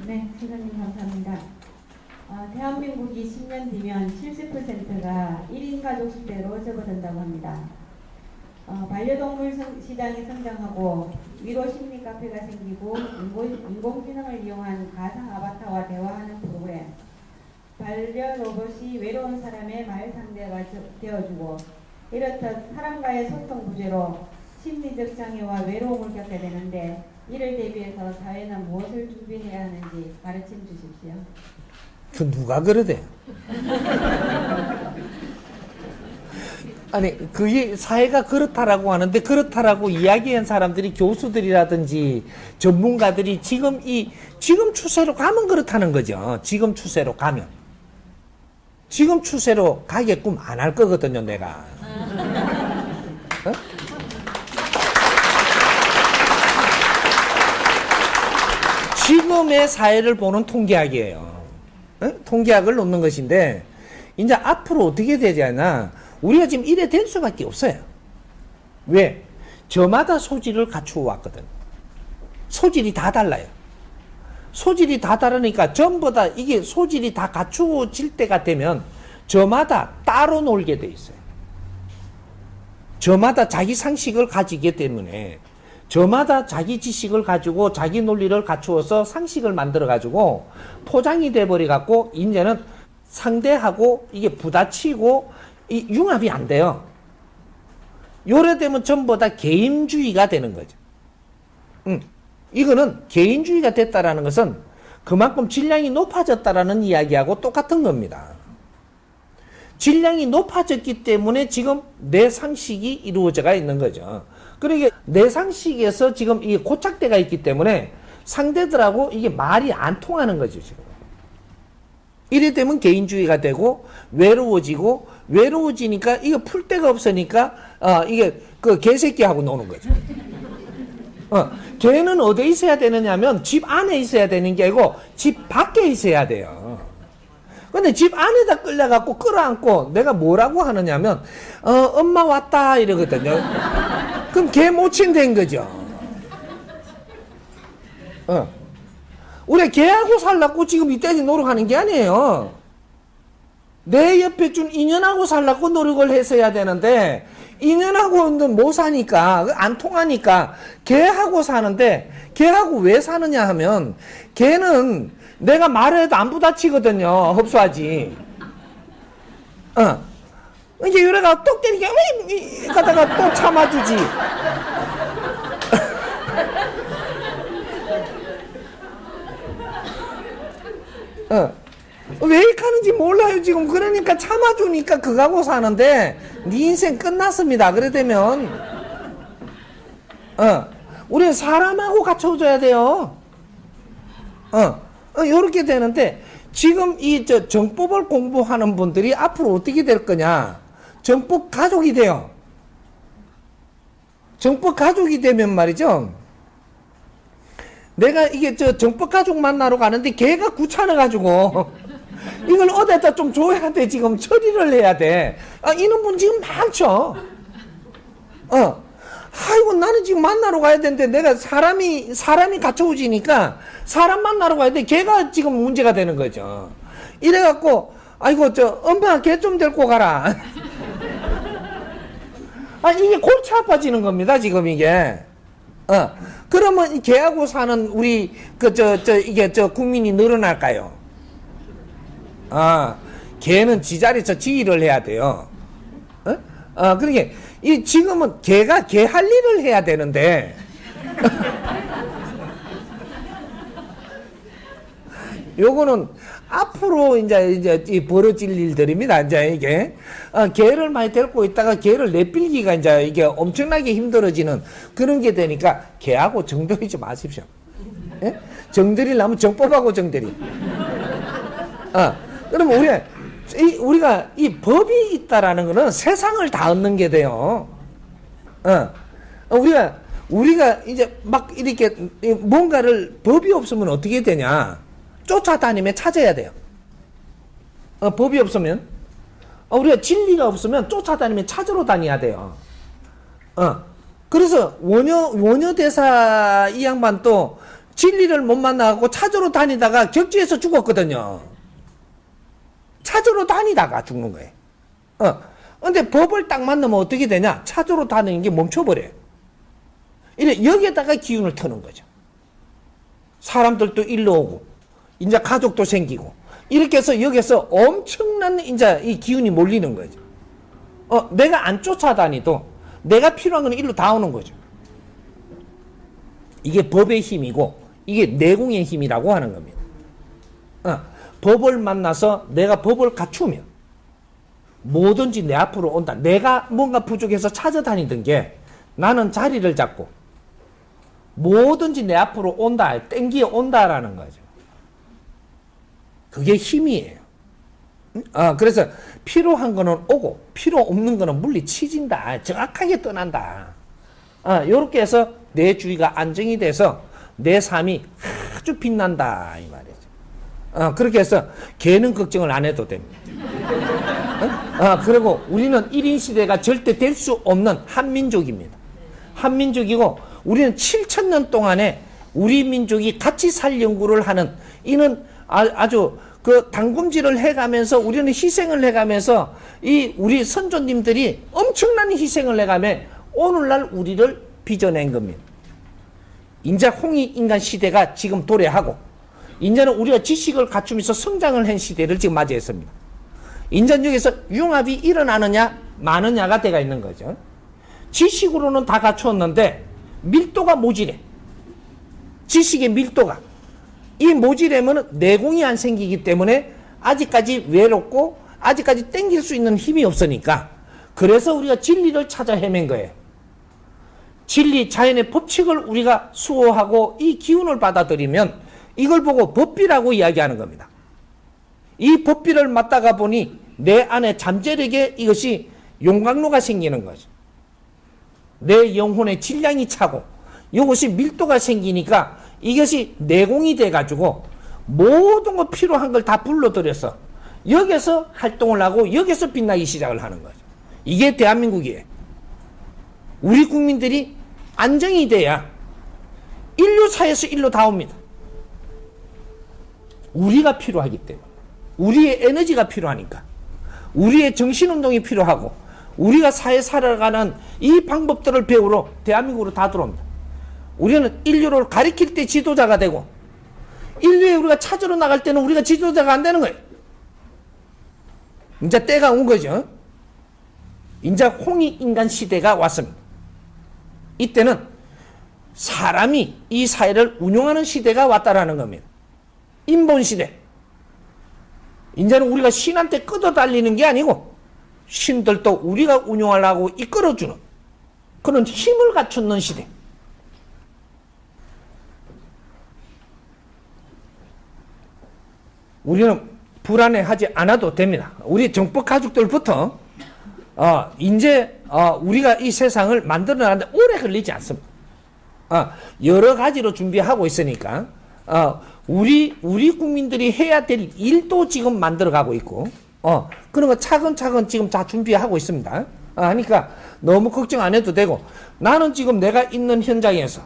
네, 시장님 감사합니다. 대한민국이 10년 뒤면 70%가 1인 가족 시대로 접어든다고 합니다. 반려동물 시장이 성장하고 위로 심리 카페가 생기고 인공지능을 이용한 가상 아바타와 대화하는 프로그램, 반려 로봇이 외로운 사람의 말 상대가 되어주고, 이렇듯 사람과의 소통 부재로 심리적 장애와 외로움을 겪게 되는데, 이를 대비해서 사회는 무엇을 준비해야 하는지 가르침 주십시오. 그 누가 그러대? 아니 그게 사회가 그렇다라고 하는데, 그렇다라고 이야기한 사람들이 교수들이라든지 전문가들이 지금 추세로 가면 그렇다는 거죠. 지금 추세로 가면. 지금 추세로 가게끔 안 할 거거든요, 내가. 어? 지금의 사회를 보는 통계학이에요. 어? 통계학을 놓는 것인데, 이제 앞으로 어떻게 되잖아. 우리가 지금 이래 될 수밖에 없어요. 왜? 저마다 소질을 갖추어 왔거든. 소질이 다 달라요. 소질이 다 다르니까 전부 다 이게 소질이 다 갖추어질 때가 되면 저마다 따로 놀게 돼 있어요. 저마다 자기 상식을 가지기 때문에 저마다 자기 지식을 가지고 자기 논리를 갖추어서 상식을 만들어 가지고 포장이 돼 버려 갖고 이제는 상대하고 이게 부딪히고 이 융합이 안 돼요. 요래 되면 전부 다 개인주의가 되는 거죠. 이거는 개인주의가 됐다라는 것은 그만큼 질량이 높아졌다라는 이야기하고 똑같은 겁니다. 질량이 높아졌기 때문에 지금 내 상식이 이루어져가 있는 거죠. 그러니까 내 상식에서 지금 이게 고착대가 있기 때문에 상대들하고 이게 말이 안 통하는 거죠, 지금. 이래 되면 개인주의가 되고 외로워지고, 외로워지니까 이거 풀 데가 없으니까 이게 그 개새끼하고 노는 거죠. 개는 어디에 있어야 되느냐면 집 안에 있어야 되는 게 아니고 집 밖에 있어야 돼요. 근데 집 안에다 끌려갖고 끌어안고 내가 뭐라고 하느냐면 엄마 왔다 이러거든요. 그럼 개 모친된 거죠. 우리 개하고 살라고 지금 이때까지 노력하는 게 아니에요. 내 옆에 준 인연하고 살라고 노력을 했어야 되는데 인연하고는 못 사니까, 안 통하니까 개하고 사는데, 개하고 왜 사느냐 하면 개는 내가 말해도 안 부딪히거든요. 흡수하지. 이제 이래가 똑 때리게 가다가 또 참아주지. 왜 이렇게 하는지 몰라요, 지금. 그러니까 참아주니까 그거하고 사는데, 네 인생 끝났습니다. 그래 되면, 우리는 사람하고 갖춰줘야 돼요. 요렇게 되는데, 지금 정법을 공부하는 분들이 앞으로 어떻게 될 거냐. 정법 가족이 돼요. 정법 가족이 되면 말이죠. 내가 이게 정법 가족 만나러 가는데 걔가 귀찮아가지고, 이걸 어디다 좀 줘야 돼. 지금 처리를 해야 돼. 이놈분 지금 많죠. 아이고 나는 지금 만나러 가야 되는데 내가 사람이 갖춰오지니까 사람 만나러 가야 돼. 걔가 지금 문제가 되는 거죠. 이래갖고 아이고 엄마 걔 좀 데리고 가라. 이게 골치 아파지는 겁니다. 지금 이게. 그러면 걔하고 사는 우리 이게 국민이 늘어날까요? 걔는 지자리에서 지휘를 해야 돼요. 그러니까 지금은 걔가 걔 할 일을 해야 되는데 요거는 앞으로 이제 벌어질 일들입니다. 이제 이게 걔를 많이 데리고 있다가 걔를 내빌기가 이제 이게 엄청나게 힘들어지는 그런 게 되니까 걔하고 정들이지 마십시오. 예? 정들이려면 정법하고 정들이. 그러면 우리가 이 법이 있다라는 거는 세상을 다 얻는 게 돼요. 우리가 이제 막 이렇게 뭔가를 법이 없으면 어떻게 되냐? 쫓아다니며 찾아야 돼요. 법이 없으면 우리가 진리가 없으면 쫓아다니며 찾으러 다녀야 돼요. 그래서 원효대사 이 양반 또 진리를 못 만나고 찾으러 다니다가 격지에서 죽었거든요. 찾으러 다니다가 죽는 거예요. 근데 법을 딱 만나면 어떻게 되냐? 찾으러 다니는 게 멈춰버려요. 이래 여기에다가 기운을 터는 거죠. 사람들도 일로 오고, 이제 가족도 생기고, 이렇게 해서 여기서 엄청난 이제 이 기운이 몰리는 거죠. 내가 안 쫓아다니도 내가 필요한 건 일로 다 오는 거죠. 이게 법의 힘이고, 이게 내공의 힘이라고 하는 겁니다. 법을 만나서 내가 법을 갖추면 뭐든지 내 앞으로 온다. 내가 뭔가 부족해서 찾아다니던 게 나는 자리를 잡고 뭐든지 내 앞으로 온다. 땡기어 온다라는 거죠. 그게 힘이에요. 그래서 필요한 거는 오고 필요 없는 거는 물리치진다. 정확하게 떠난다. 요렇게 해서 내 주위가 안정이 돼서 내 삶이 아주 빛난다 이 말이죠. 그렇게 해서 개는 걱정을 안 해도 됩니다. 그리고 우리는 1인 시대가 절대 될 수 없는 한민족입니다. 한민족이고 우리는 7,000년 동안에 우리 민족이 같이 살 연구를 하는 이는 아주 그 당금질을 해가면서 우리는 희생을 해가면서 이 우리 선조님들이 엄청난 희생을 해가며 오늘날 우리를 빚어낸 겁니다. 이제 홍익인간 시대가 지금 도래하고 이제는 우리가 지식을 갖추면서 성장을 한 시대를 지금 맞이했습니다. 이제 여기서 융합이 일어나느냐 마느냐가 돼가 있는 거죠. 지식으로는 다 갖추었는데 밀도가 모질해. 지식의 밀도가. 이 모질하면 내공이 안 생기기 때문에 아직까지 외롭고 아직까지 땡길 수 있는 힘이 없으니까 그래서 우리가 진리를 찾아 헤맨 거예요. 진리, 자연의 법칙을 우리가 수호하고 이 기운을 받아들이면 이걸 보고 법비라고 이야기하는 겁니다. 이 법비를 맞다가 보니 내 안에 잠재력에 이것이 용광로가 생기는 거죠. 내 영혼의 질량이 차고 이것이 밀도가 생기니까 이것이 내공이 돼가지고 모든 거 필요한 걸 다 불러들여서 여기서 활동을 하고 여기서 빛나기 시작을 하는 거죠. 이게 대한민국이에요. 우리 국민들이 안정이 돼야 인류사에서 일로 다 옵니다. 우리가 필요하기 때문에 우리의 에너지가 필요하니까 우리의 정신운동이 필요하고 우리가 사회 살아가는 이 방법들을 배우러 대한민국으로 다 들어옵니다. 우리는 인류를 가리킬 때 지도자가 되고 인류에 우리가 찾으러 나갈 때는 우리가 지도자가 안 되는 거예요. 이제 때가 온 거죠. 이제 홍익인간 시대가 왔습니다. 이때는 사람이 이 사회를 운영하는 시대가 왔다라는 겁니다. 인본시대. 이제는 우리가 신한테 끌어달리는 게 아니고 신들도 우리가 운영하려고 이끌어주는 그런 힘을 갖추는 시대. 우리는 불안해하지 않아도 됩니다. 우리 정법 가족들부터 이제 우리가 이 세상을 만들어내는데 오래 걸리지 않습니다. 여러 가지로 준비하고 있으니까 우리 국민들이 해야 될 일도 지금 만들어가고 있고 그런 거 차근차근 지금 다 준비하고 있습니다. 그러니까 너무 걱정 안 해도 되고 나는 지금 내가 있는 현장에서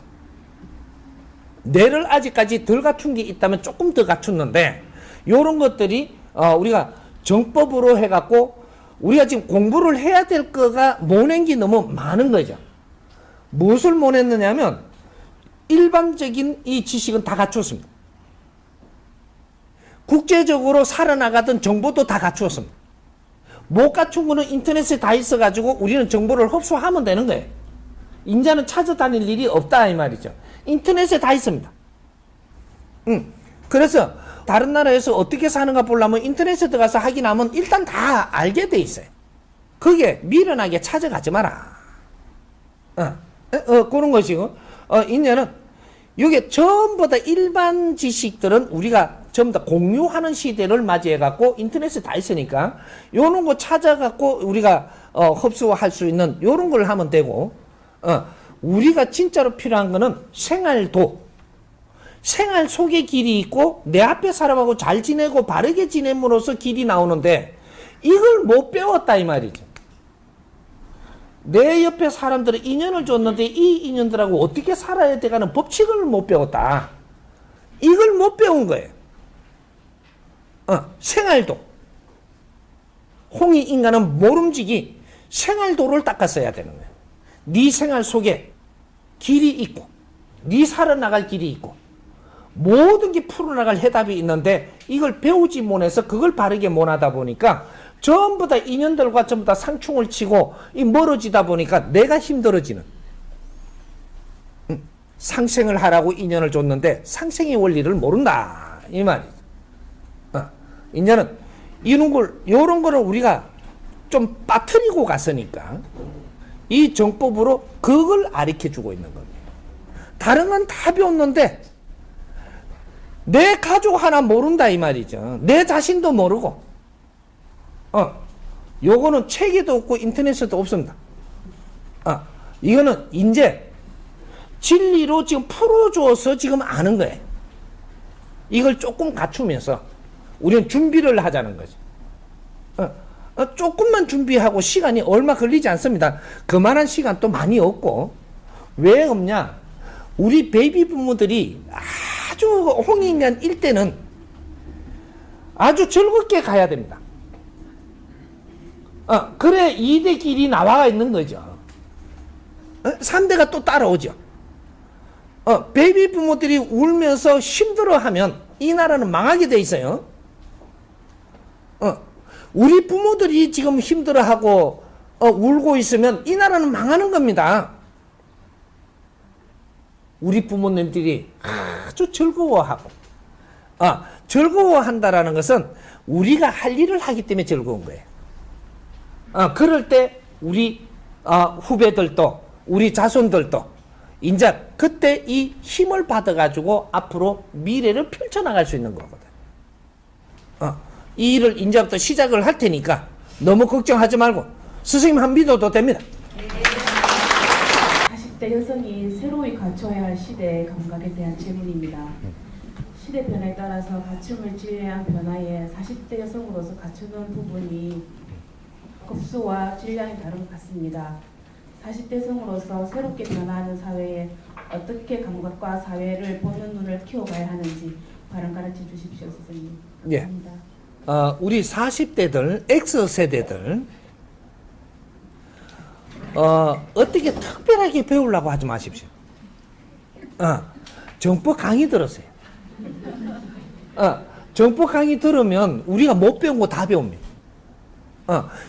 뇌를 아직까지 덜 갖춘 게 있다면 조금 더 갖췄는데 요런 것들이 우리가 정법으로 해갖고 우리가 지금 공부를 해야 될 거가 모낸 게 너무 많은 거죠. 무엇을 모냈느냐면 일반적인 이 지식은 다 갖추었습니다. 국제적으로 살아나가던 정보도 다 갖추었습니다. 못 갖춘 거는 인터넷에 다 있어가지고 우리는 정보를 흡수하면 되는 거예요. 인자는 찾아다닐 일이 없다 이 말이죠. 인터넷에 다 있습니다. 그래서 다른 나라에서 어떻게 사는가 보려면 인터넷에 들어가서 확인하면 일단 다 알게 돼 있어요. 그게 미련하게 찾아가지 마라. 그런 것이고, 이제는 이게 전부 다 일반 지식들은 우리가 전부 다 공유하는 시대를 맞이해갖고 인터넷에 다 있으니까 요런 거 찾아갖고 우리가 흡수할 수 있는 요런 걸 하면 되고, 우리가 진짜로 필요한 거는 생활도, 생활 속에 길이 있고 내 앞에 사람하고 잘 지내고 바르게 지냄으로써 길이 나오는데 이걸 못 배웠다 이 말이죠. 내 옆에 사람들은 인연을 줬는데 이 인연들하고 어떻게 살아야 돼가는 법칙을 못 배웠다. 이걸 못 배운 거예요. 생활도. 홍익인간은 모름지기 생활도를 닦았어야 되는 거예요. 네 생활 속에 길이 있고 네 살아나갈 길이 있고 모든 게 풀어나갈 해답이 있는데 이걸 배우지 못해서 그걸 바르게 못하다 보니까 전부 다 인연들과 전부 다 상충을 치고 이 멀어지다 보니까 내가 힘들어지는, 상생을 하라고 인연을 줬는데 상생의 원리를 모른다 이 말이죠. 인연은 요런 거를 우리가 좀 빠뜨리고 갔으니까 이 정법으로 그걸 가르쳐 주고 있는 겁니다. 다른 건 다 배웠는데 내 가족 하나 모른다 이 말이죠. 내 자신도 모르고 요거는 책에도 없고 인터넷에도 없습니다. 이거는 이제 진리로 지금 풀어줘서 지금 아는 거예요. 이걸 조금 갖추면서 우리는 준비를 하자는 거죠. 조금만 준비하고 시간이 얼마 걸리지 않습니다. 그만한 시간 또 많이 없고. 왜 없냐? 우리 베이비 부모들이 아주 홍익인간 일대는 아주 즐겁게 가야 됩니다. 그래 2대 길이 나와 있는 거죠. 3대가 또 따라오죠. 베이비 부모들이 울면서 힘들어하면 이 나라는 망하게 돼 있어요. 우리 부모들이 지금 힘들어하고 울고 있으면 이 나라는 망하는 겁니다. 우리 부모님들이 아주 즐거워하고 즐거워한다라는 것은 우리가 할 일을 하기 때문에 즐거운 거예요. 그럴 때 우리 후배들도 우리 자손들도 이제 그때 이 힘을 받아가지고 앞으로 미래를 펼쳐나갈 수 있는 거거든. 이 일을 이제부터 시작을 할 테니까 너무 걱정하지 말고 스승님 한 믿어도 됩니다. 40대 여성이 새로이 갖춰야 할 시대의 감각에 대한 질문입니다. 시대 변화에 따라서 갖춤을 지향한 변화에 40대 여성으로서 갖추는 부분이 급수와 질량이 다른 것 같습니다. 40대 여성으로서 새롭게 변화하는 사회에 어떻게 감각과 사회를 보는 눈을 키워가야 하는지 바로 가르쳐 주십시오, 선생님. 감사합니다. 우리 40대들, X세대들 어떻게 특별하게 배우려고 하지 마십시오. 정법 강의 들으세요. 정법 강의 들으면 우리가 못 배운 거 다 배웁니다.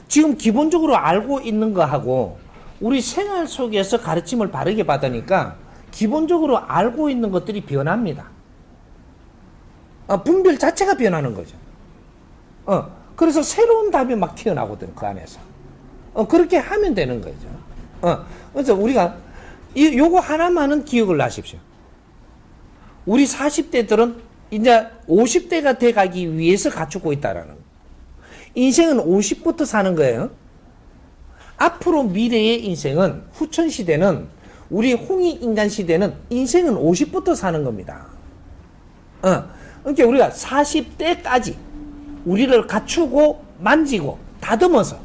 지금 기본적으로 알고 있는 거하고 우리 생활 속에서 가르침을 바르게 받으니까 기본적으로 알고 있는 것들이 변합니다. 분별 자체가 변하는 거죠. 그래서 새로운 답이 막 튀어나오거든, 그 안에서. 그렇게 하면 되는 거죠. 그래서 우리가 요거 하나만은 기억을 하십시오. 우리 40대들은 이제 50대가 돼 가기 위해서 갖추고 있다라는 거. 인생은 50부터 사는 거예요. 앞으로 미래의 인생은 후천 시대는 우리 홍익인간 시대는 인생은 50부터 사는 겁니다. 그러니까 우리가 40대까지 우리를 갖추고 만지고 다듬어서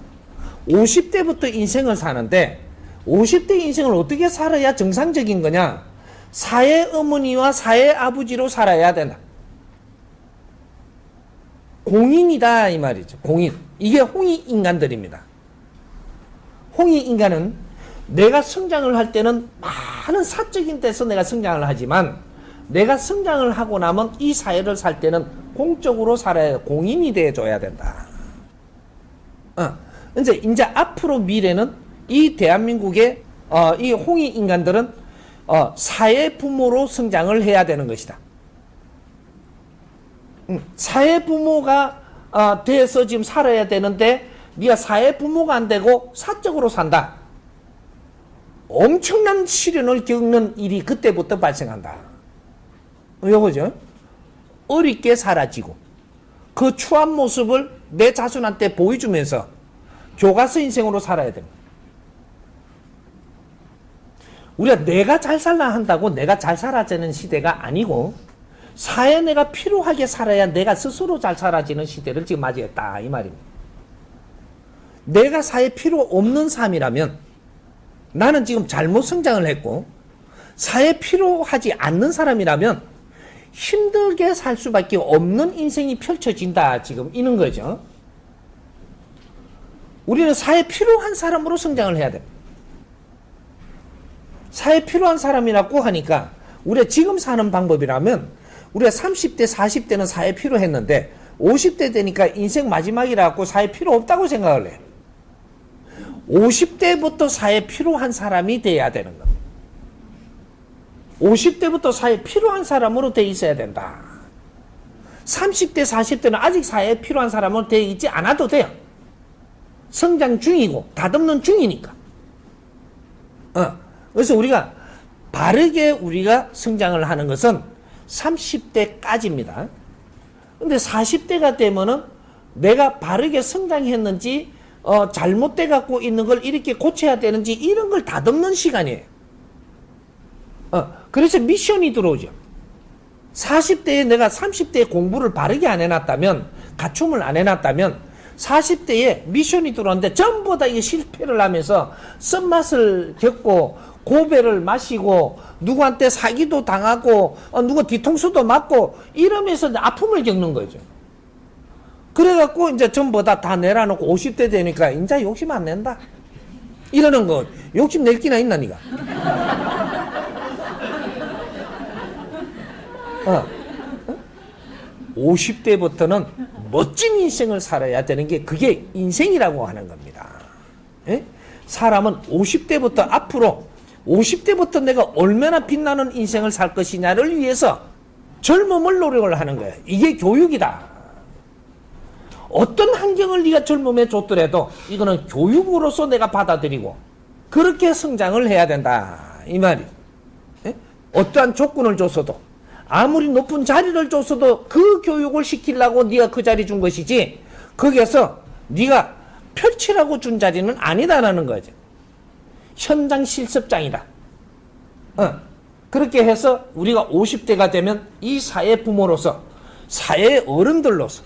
50대부터 인생을 사는데 50대 인생을 어떻게 살아야 정상적인 거냐? 사회 어머니와 사회 아버지로 살아야 된다. 공인이다 이 말이죠. 공인. 이게 홍익인간들입니다. 홍익인간은 내가 성장을 할 때는 많은 사적인 데서 내가 성장을 하지만 내가 성장을 하고 나면 이 사회를 살 때는 공적으로 살아야 공인이 되어줘야 된다. 이제 앞으로 미래는 이 대한민국의 이 홍익인간들은 사회 부모로 성장을 해야 되는 것이다. 사회 부모가 돼서 지금 살아야 되는데 네가 사회 부모가 안 되고 사적으로 산다. 엄청난 시련을 겪는 일이 그때부터 발생한다. 요거죠. 어렵게 사라지고 그 추한 모습을 내 자손한테 보여주면서 교과서 인생으로 살아야 됩니다. 우리가 내가 잘 살라 한다고 내가 잘 살아지는 시대가 아니고 사회 내가 필요하게 살아야 내가 스스로 잘 살아지는 시대를 지금 맞이했다 이 말입니다. 내가 사회 필요 없는 삶이라면 나는 지금 잘못 성장을 했고 사회 필요하지 않는 사람이라면 힘들게 살 수밖에 없는 인생이 펼쳐진다. 지금 이런 거죠. 우리는 사회에 필요한 사람으로 성장을 해야 돼. 사회에 필요한 사람이라고 하니까 우리가 지금 사는 방법이라면 우리가 30대, 40대는 사회에 필요했는데 50대 되니까 인생 마지막이라고 사회에 필요 없다고 생각을 해. 50대부터 사회에 필요한 사람이 돼야 되는 겁니다. 50대부터 사회에 필요한 사람으로 돼 있어야 된다. 30대, 40대는 아직 사회에 필요한 사람으로 돼 있지 않아도 돼요. 성장 중이고 다듬는 중이니까. 그래서 우리가 바르게 우리가 성장을 하는 것은 30대까지입니다. 근데 40대가 되면은 내가 바르게 성장했는지 잘못돼 갖고 있는 걸 이렇게 고쳐야 되는지 이런 걸 다듬는 시간이에요. 그래서 미션이 들어오죠. 40대에 내가 30대에 공부를 바르게 안 해놨다면, 갖춤을 안 해놨다면 40대에 미션이 들어왔는데 전부 다 이게 실패를 하면서 쓴맛을 겪고 고배를 마시고 누구한테 사기도 당하고 누구 뒤통수도 맞고 이러면서 아픔을 겪는 거죠. 그래갖고 이제 전부 다 내려놓고 50대 되니까 이제 욕심 안 낸다 이러는 거. 욕심 낼 끼나 있나 니가? 50대부터는 멋진 인생을 살아야 되는 게 그게 인생이라고 하는 겁니다. 예? 사람은 50대부터 앞으로 50대부터 내가 얼마나 빛나는 인생을 살 것이냐를 위해서 젊음을 노력을 하는 거예요. 이게 교육이다. 어떤 환경을 네가 젊음에 줬더라도 이거는 교육으로서 내가 받아들이고 그렇게 성장을 해야 된다. 이 말이. 예? 어떠한 조건을 줬어도 아무리 높은 자리를 줬어도 그 교육을 시키려고 네가 그 자리 준 것이지 거기에서 네가 펼치라고 준 자리는 아니다라는 거죠. 현장 실습장이다. 그렇게 해서 우리가 50대가 되면 이 사회 부모로서 사회의 어른들로서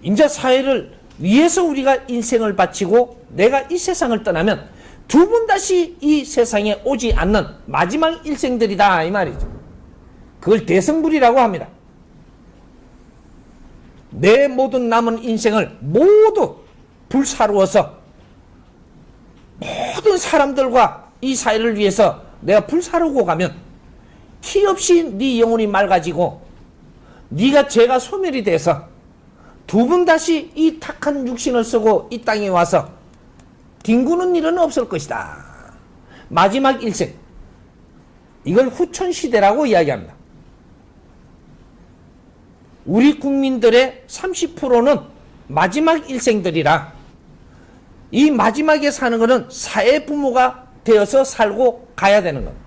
이제 사회를 위해서 우리가 인생을 바치고 내가 이 세상을 떠나면 두 번 다시 이 세상에 오지 않는 마지막 일생들이다 이 말이죠. 그걸 대성불이라고 합니다. 내 모든 남은 인생을 모두 불사루어서 모든 사람들과 이 사회를 위해서 내가 불사르고 가면 티 없이 네 영혼이 맑아지고 네가 죄가 소멸이 돼서 두 번 다시 이 탁한 육신을 쓰고 이 땅에 와서 뒹구는 일은 없을 것이다. 마지막 일생. 이걸 후천시대라고 이야기합니다. 우리 국민들의 30%는 마지막 일생들이라 이 마지막에 사는 것은 사회 부모가 되어서 살고 가야 되는 겁니다.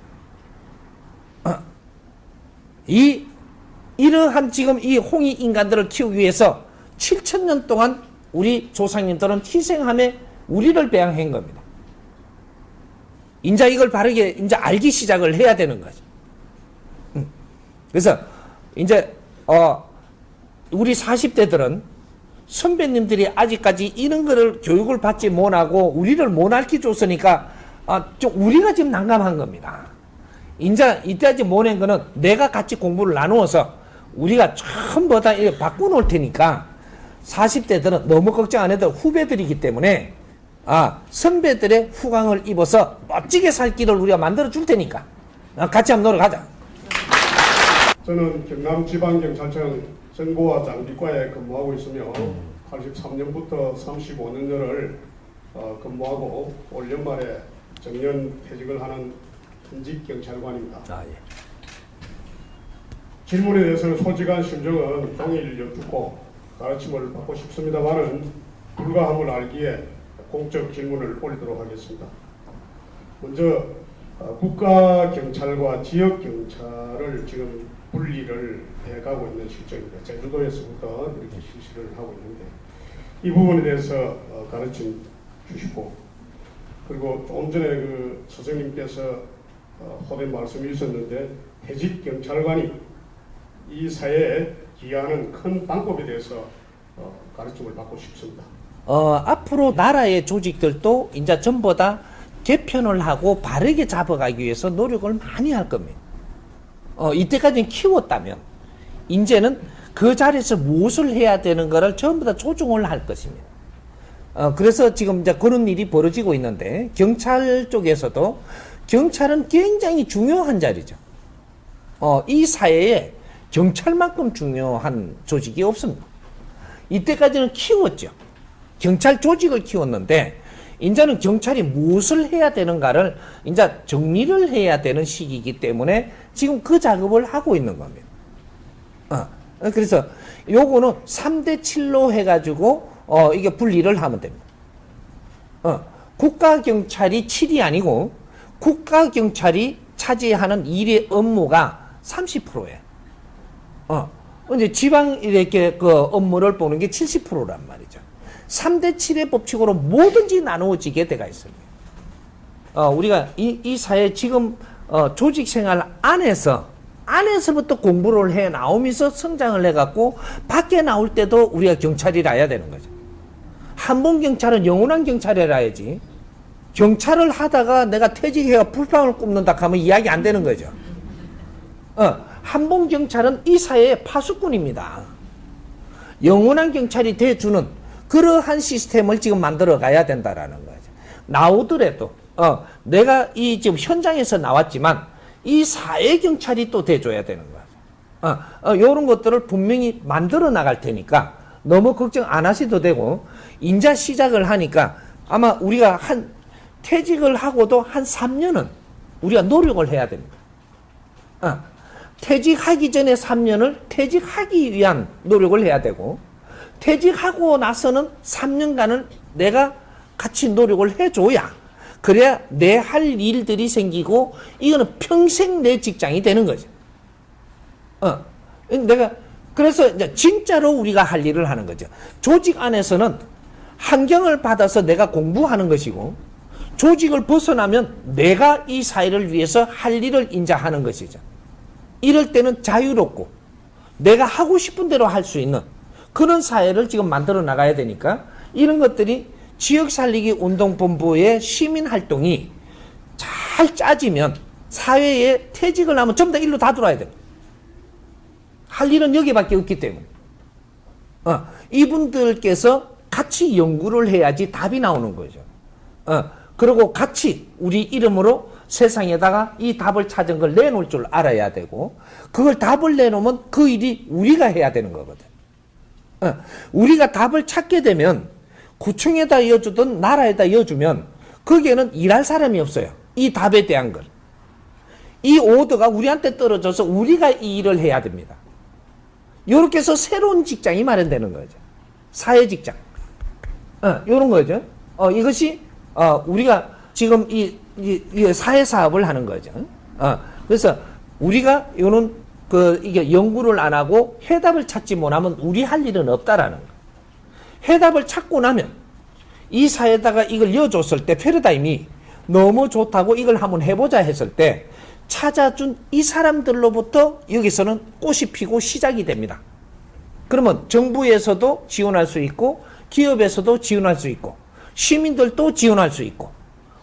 이러한 지금 이 홍이 인간들을 키우기 위해서 7,000년 동안 우리 조상님들은 희생함에 우리를 배양한 겁니다. 이제 이걸 바르게 이제 알기 시작을 해야 되는 거죠. 그래서 이제 우리 40대들은 선배님들이 아직까지 이런 거를 교육을 받지 못하고 우리를 못 알게 줬으니까 좀 우리가 지금 난감한 겁니다. 이제 이때까지 못한 거는 내가 같이 공부를 나누어서 우리가 전부 다 바꿔놓을 테니까 40대들은 너무 걱정 안 해도 후배들이기 때문에 선배들의 후광을 입어서 멋지게 살 길을 우리가 만들어 줄 테니까 같이 한번 노력하자. 저는 경남지방경찰청 정보와 장비과에 근무하고 있으며 83년부터 35년을 근무하고 올 연말에 정년 퇴직을 하는 현직 경찰관입니다. 예. 질문에 대해서는 솔직한 심정은 동의를 여쭙고 가르침을 받고 싶습니다만은 불가함을 알기에 공적 질문을 올리도록 하겠습니다. 먼저 국가경찰과 지역경찰을 지금 분리를 해가고 있는 실정입니다. 제주도에서부터 이렇게 실시를 하고 있는데 이 부분에 대해서 가르침 주시고 그리고 조금 전에 그 선생님께서 호된 말씀이 있었는데 퇴직 경찰관이 이 사회에 기여하는 큰 방법에 대해서 가르침을 받고 싶습니다. 앞으로 나라의 조직들도 이제 전부 다 개편을 하고 바르게 잡아가기 위해서 노력을 많이 할 겁니다. 이때까지는 키웠다면 이제는 그 자리에서 무엇을 해야 되는 거를 전부 다 조정을 할 것입니다. 그래서 지금 이제 그런 일이 벌어지고 있는데 경찰 쪽에서도 경찰은 굉장히 중요한 자리죠. 이 사회에 경찰만큼 중요한 조직이 없습니다. 이때까지는 키웠죠. 경찰 조직을 키웠는데 이제는 경찰이 무엇을 해야 되는가를 이제 정리를 해야 되는 시기이기 때문에 지금 그 작업을 하고 있는 겁니다. 그래서 요거는 3대 7로 해가지고 이게 분리를 하면 됩니다. 국가경찰이 7이 아니고 국가경찰이 차지하는 일의 업무가 30%예요. 이제 지방 이렇게 그 업무를 보는 게 70%란 말이죠. 3대 7의 법칙으로 뭐든지 나누어지게 돼가 있습니다. 우리가 이 사회 지금 조직 생활 안에서부터 공부를 해 나오면서 성장을 해갖고 밖에 나올 때도 우리가 경찰이라야 되는 거죠. 한번 경찰은 영원한 경찰이라야지. 경찰을 하다가 내가 퇴직해가 불빵을 굽는다 하면 이야기 안 되는 거죠. 한번 경찰은 이 사회의 파수꾼입니다. 영원한 경찰이 돼주는 그러한 시스템을 지금 만들어 가야 된다라는 거죠. 나오더라도 내가 이 지금 현장에서 나왔지만 이 사회 경찰이 또 돼줘야 되는 거죠. 이런 것들을 분명히 만들어 나갈 테니까 너무 걱정 안 하셔도 되고 인자 시작을 하니까 아마 우리가 퇴직을 하고도 한 3년은 우리가 노력을 해야 됩니다. 퇴직하기 전에 3년을 퇴직하기 위한 노력을 해야 되고 퇴직하고 나서는 3년간을 내가 같이 노력을 해줘야 그래야 내 할 일들이 생기고 이거는 평생 내 직장이 되는 거죠. 그래서 이제 진짜로 우리가 할 일을 하는 거죠. 조직 안에서는 환경을 받아서 내가 공부하는 것이고 조직을 벗어나면 내가 이 사회를 위해서 할 일을 인자하는 것이죠. 이럴 때는 자유롭고 내가 하고 싶은 대로 할 수 있는 그런 사회를 지금 만들어 나가야 되니까 이런 것들이 지역살리기운동본부의 시민활동이 잘 짜지면 사회에 퇴직을 하면 전부 다 일로 다 들어와야 됩니다. 할 일은 여기밖에 없기 때문에 이분들께서 같이 연구를 해야지 답이 나오는 거죠. 그리고 같이 우리 이름으로 세상에다가 이 답을 찾은 걸 내놓을 줄 알아야 되고 그걸 답을 내놓으면 그 일이 우리가 해야 되는 거거든. 우리가 답을 찾게 되면 구청에다 이어주든 나라에다 이어주면 거기에는 일할 사람이 없어요. 이 답에 대한 걸. 이 오더가 우리한테 떨어져서 우리가 이 일을 해야 됩니다. 이렇게 해서 새로운 직장이 마련되는 거죠. 사회직장. 이런 거죠. 이것이 우리가 지금 이 사회사업을 하는 거죠. 그래서 우리가 이게 연구를 안 하고 해답을 찾지 못하면 우리 할 일은 없다라는 거. 해답을 찾고 나면 이 사회에다가 이걸 이어줬을 때 패러다임이 너무 좋다고 이걸 한번 해보자 했을 때 찾아준 이 사람들로부터 여기서는 꽃이 피고 시작이 됩니다. 그러면 정부에서도 지원할 수 있고 기업에서도 지원할 수 있고 시민들도 지원할 수 있고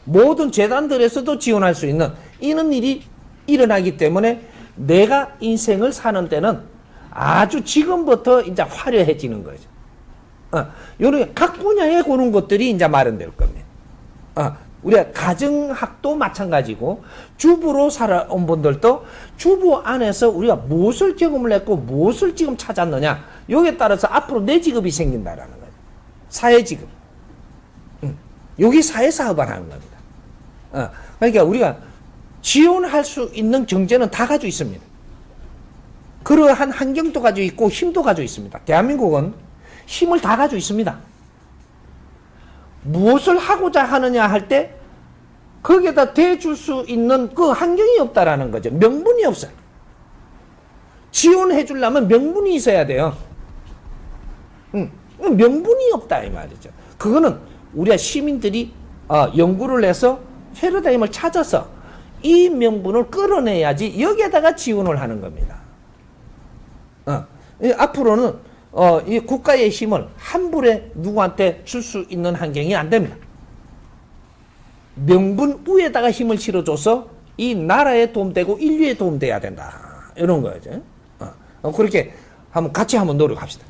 모든 재단들에서도 지원할 수 있는 이런 일이 일어나기 때문에 내가 인생을 사는 데는 아주 지금부터 이제 화려해지는 거죠. 요런 각 분야에 그런 것들이 이제 마련될 겁니다. 우리가 가정학도 마찬가지고 주부로 살아온 분들도 주부 안에서 우리가 무엇을 경험을 했고 무엇을 지금 찾았느냐 여기에 따라서 앞으로 내 직업이 생긴다라는 거죠. 사회직업. 여기 사회사업을 하는 겁니다. 그러니까 우리가 지원할 수 있는 경제는 다 가지고 있습니다. 그러한 환경도 가지고 있고 힘도 가지고 있습니다. 대한민국은 힘을 다 가지고 있습니다. 무엇을 하고자 하느냐 할 때 거기에다 대줄 수 있는 그 환경이 없다라는 거죠. 명분이 없어요. 지원해 주려면 명분이 있어야 돼요. 명분이 없다 이 말이죠. 그거는 우리가 시민들이 연구를 해서 패러다임을 찾아서 이 명분을 끌어내야지 여기에다가 지원을 하는 겁니다. 앞으로는 이 국가의 힘을 함부로 누구한테 줄 수 있는 환경이 안 됩니다. 명분 위에다가 힘을 실어줘서 이 나라에 도움되고 인류에 도움돼야 된다. 이런 거죠. 그렇게 한번 같이 한번 노력합시다.